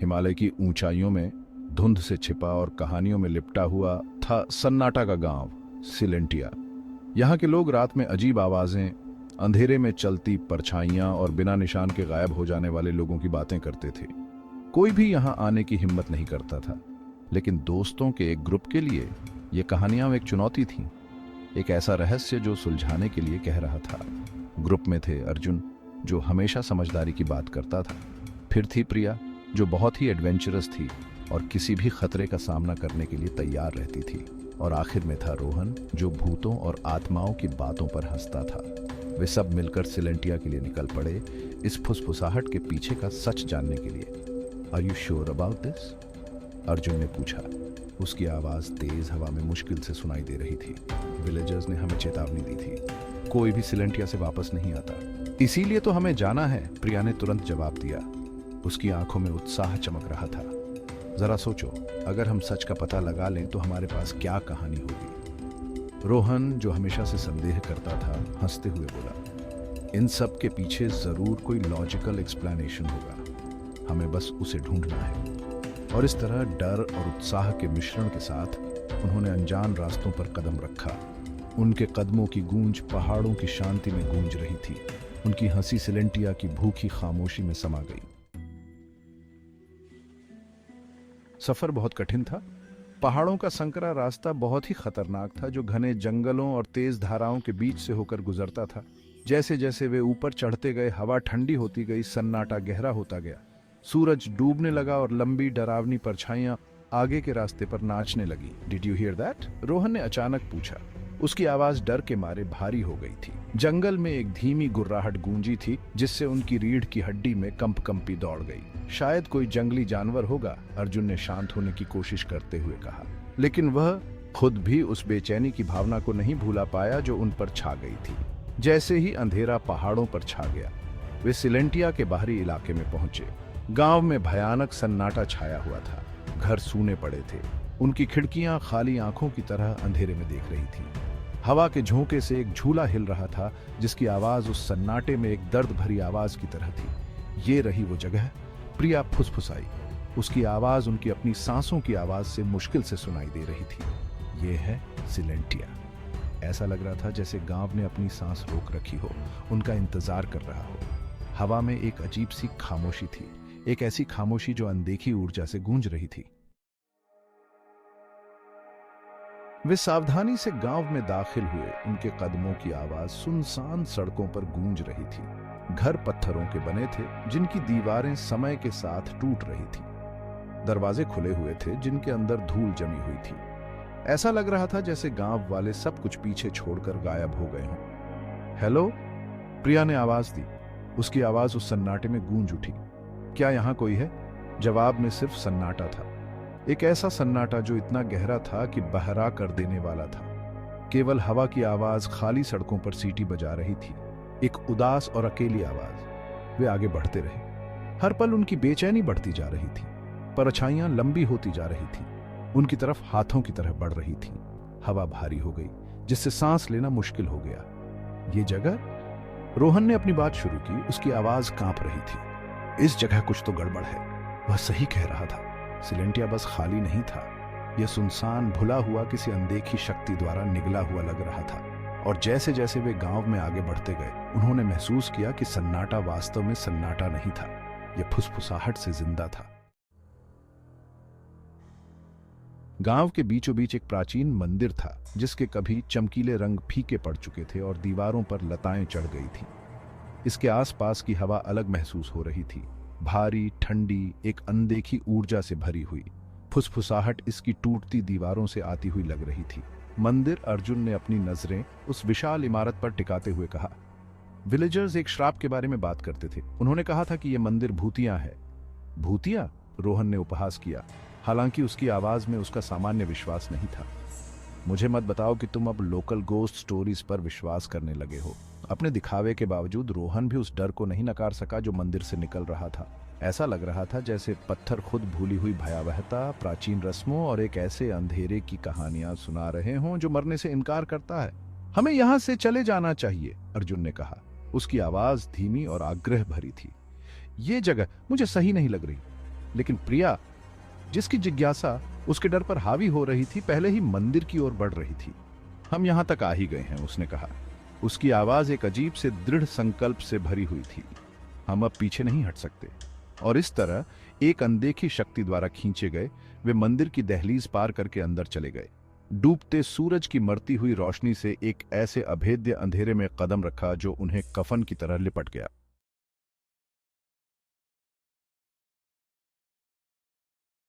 हिमालय की ऊंचाइयों में धुंध से छिपा और कहानियों में लिपटा हुआ था सन्नाटा का गांव सिलेंटिया। यहाँ के लोग रात में अजीब आवाजें, अंधेरे में चलती परछाइयां और बिना निशान के गायब हो जाने वाले लोगों की बातें करते थे। कोई भी यहाँ आने की हिम्मत नहीं करता था, लेकिन दोस्तों के एक ग्रुप के लिए ये कहानियां एक चुनौती थी, एक ऐसा रहस्य जो सुलझाने के लिए कह रहा था। ग्रुप में थे अर्जुन, जो हमेशा समझदारी की बात करता था। फिर थी प्रिया, जो बहुत ही एडवेंचरस थी और किसी भी खतरे का सामना करने के लिए तैयार रहती थी। और आखिर में था रोहन, जो भूतों और आत्माओं की बातों पर हंसता था। वे सब मिलकर सिलेंटिया के लिए निकल पड़े, इस फुसफुसाहट के पीछे का सच जानने के लिए। Are you sure about this? Arjun ने पूछा। उसकी आवाज तेज हवा में मुश्किल से सुनाई दे रही थी। विलेजर्स ने हमें चेतावनी दी थी, कोई भी सिलेंटिया से वापस नहीं आता, इसीलिए तो हमें जाना है, प्रिया ने तुरंत जवाब दिया। उसकी आंखों में उत्साह चमक रहा था। जरा सोचो, अगर हम सच का पता लगा लें तो हमारे पास क्या कहानी होगी। रोहन, जो हमेशा से संदेह करता था, हंसते हुए बोला, इन सब के पीछे जरूर कोई लॉजिकल एक्सप्लेनेशन होगा, हमें बस उसे ढूंढना है। और इस तरह डर और उत्साह के मिश्रण के साथ उन्होंने अनजान रास्तों पर कदम रखा। उनके कदमों की गूंज पहाड़ों की शांति में गूंज रही थी। उनकी हंसी सिलेंटिया की भूखी खामोशी में समा गई। सफर बहुत कठिन था। पहाड़ों का संकरा रास्ता बहुत ही खतरनाक था, जो घने जंगलों और तेज धाराओं के बीच से होकर गुजरता था। जैसे जैसे वे ऊपर चढ़ते गए, हवा ठंडी होती गई, सन्नाटा गहरा होता गया। सूरज डूबने लगा और लंबी डरावनी परछाइयां आगे के रास्ते पर नाचने लगी। Did you here that? Rohan ने अचानक पूछा। उसकी आवाज डर के मारे भारी हो गई थी। जंगल में एक धीमी गुर्राहट गूंजी थी, जिससे उनकी रीढ़ की हड्डी में कंपी दौड़ गई। शायद कोई जंगली जानवर होगा, अर्जुन ने शांत होने की कोशिश करते हुए कहा। लेकिन वह खुद भी उस बेचैनी की भावना को नहीं भूला पाया जो उन पर छा गई थी। जैसे ही अंधेरा पहाड़ों पर छा गया, वे सिलेंटिया के बाहरी इलाके में पहुंचे। गांव में भयानक सन्नाटा छाया हुआ था। घर सूने पड़े थे। उनकी खिड़कियां खाली आंखों की तरह अंधेरे में देख रही थी। हवा के झोंके से एक झूला हिल रहा था, जिसकी आवाज उस सन्नाटे में एक दर्द भरी आवाज की तरह थी। ये रही वो जगह, प्रिया फुसफुसाई। उसकी आवाज उनकी अपनी सांसों की आवाज से मुश्किल से सुनाई दे रही थी। ये है सिलेंटिया। ऐसा लग रहा था जैसे गांव ने अपनी सांस रोक रखी हो, उनका इंतजार कर रहा हो। हवा में एक अजीब सी खामोशी थी, एक ऐसी खामोशी जो अनदेखी ऊर्जा से गूंज रही थी। वे सावधानी से गांव में दाखिल हुए। उनके कदमों की आवाज सुनसान सड़कों पर गूंज रही थी। घर पत्थरों के बने थे, जिनकी दीवारें समय के साथ टूट रही थी। दरवाजे खुले हुए थे, जिनके अंदर धूल जमी हुई थी। ऐसा लग रहा था जैसे गांव वाले सब कुछ पीछे छोड़कर गायब हो गए हों। हेलो, प्रिया ने आवाज दी। उसकी आवाज उस सन्नाटे में गूंज उठी। क्या यहां कोई है? जवाब में सिर्फ सन्नाटा था। एक ऐसा सन्नाटा जो इतना गहरा था कि बहरा कर देने वाला था। केवल हवा की आवाज खाली सड़कों पर सीटी बजा रही थी, एक उदास और अकेली आवाज। वे आगे बढ़ते रहे। हर पल उनकी बेचैनी बढ़ती जा रही थी। परछाइयां लंबी होती जा रही थी, उनकी तरफ हाथों की तरह बढ़ रही थी। हवा भारी हो गई, जिससे सांस लेना मुश्किल हो गया। ये जगह? रोहन ने अपनी बात शुरू की। उसकी आवाज कांप रही थी। इस जगह कुछ तो गड़बड़ है। वह सही कह रहा था। सिलेंटिया बस खाली नहीं था, यह सुनसान, भुला हुआ, किसी अनदेखी शक्ति द्वारा निगला हुआ लग रहा था। और जैसे जैसे वे गांव में आगे बढ़ते गए, उन्होंने महसूस किया कि सन्नाटा वास्तव में सन्नाटा नहीं था, यह फुसफुसाहट से जिंदा था। गांव के बीचों बीच एक प्राचीन मंदिर था, जिसके कभी चमकीले रंग फीके पड़ चुके थे और दीवारों पर लताएं चढ़ गई थीं। इसके आसपास की हवा अलग महसूस हो रही थी, भारी, ठंडी, एक अनदेखी ऊर्जा से भरी हुई। फुसफुसाहट इसकी टूटती दीवारों से आती हुई लग रही थी। मंदिर? अर्जुन ने अपनी नजरें उस विशाल इमारत पर टिकाते हुए कहा। विलेजर्स एक श्राप के बारे में बात करते थे। उन्होंने कहा था कि यह मंदिर भूतिया है। भूतिया? रोहन ने उपहास किया, हालांकि उसकी आवाज में उसका सामान्य विश्वास नहीं था। मुझे मत बताओ कि तुम अब लोकल गोस्ट स्टोरीज पर विश्वास करने लगे हो। अपने दिखावे के बावजूद रोहन भी उस डर को नहीं नकार सका जो मंदिर से निकल रहा था। ऐसा लग रहा था जैसे पत्थर खुद भूली हुई भयावहता, प्राचीन रस्मों और एक ऐसे अंधेरे की कहानियां सुना रहे हों जो मरने से इनकार करता है। हमें यहां से चले जाना चाहिए, अर्जुन ने कहा। उसकी आवाज धीमी और आग्रह भरी थी। ये जगह मुझे सही नहीं लग रही। लेकिन प्रिया, जिसकी जिज्ञासा उसके डर पर हावी हो रही थी, पहले ही मंदिर की ओर बढ़ रही थी। हम यहां तक आ ही गए हैं, उसने कहा। उसकी आवाज एक अजीब से दृढ़ संकल्प से भरी हुई थी। हम अब पीछे नहीं हट सकते। और इस तरह एक अनदेखी शक्ति द्वारा खींचे गए वे मंदिर की दहलीज पार करके अंदर चले गए। डूबते सूरज की मरती हुई रोशनी से एक ऐसे अभेद्य अंधेरे में कदम रखा जो उन्हें कफन की तरह लिपट गया।